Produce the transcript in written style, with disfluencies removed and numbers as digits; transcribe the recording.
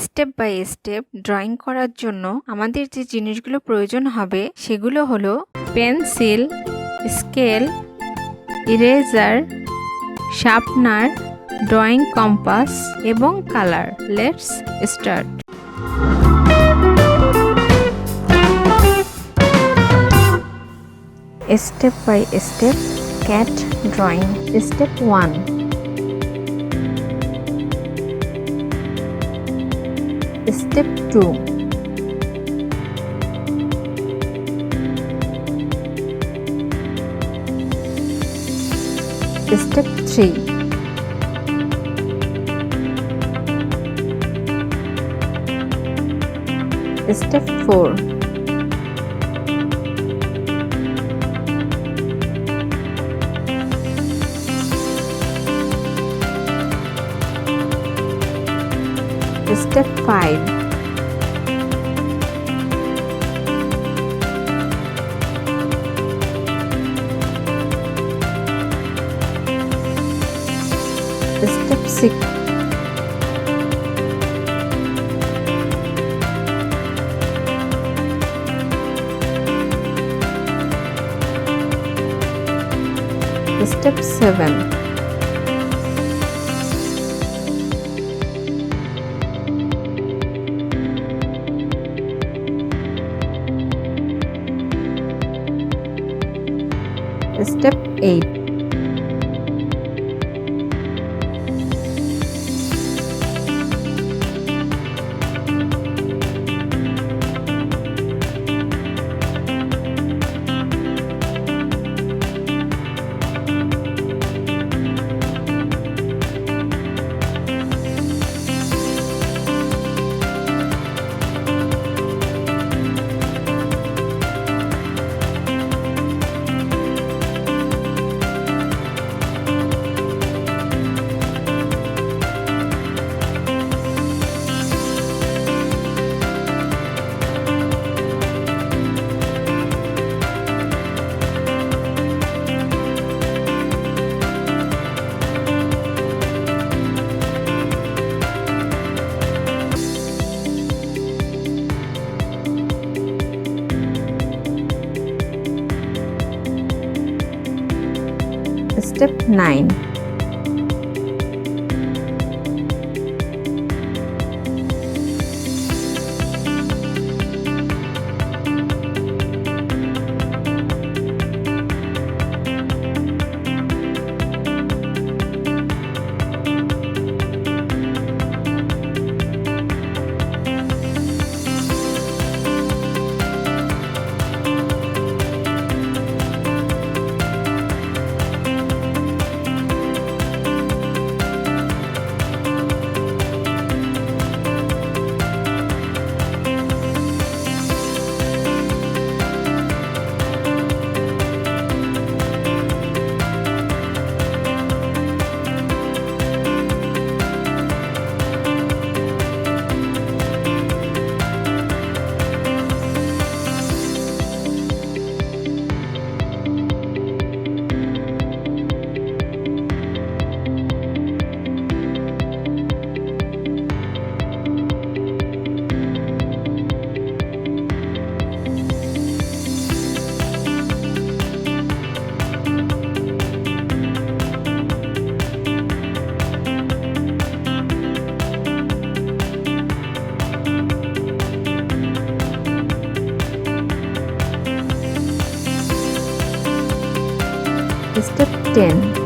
Step by step drawing করার জন্য আমাদের যে জিনিসগুলো প্রয়োজন হবে সেগুলো হলো pencil, scale, eraser, sharpener, drawing compass এবং colour. Let's start. Step by step cat drawing. Step 1. Step 2. Step 3. Step 4. Step 5. Step 6. Step 7. Step 8. Step 9. Step 10.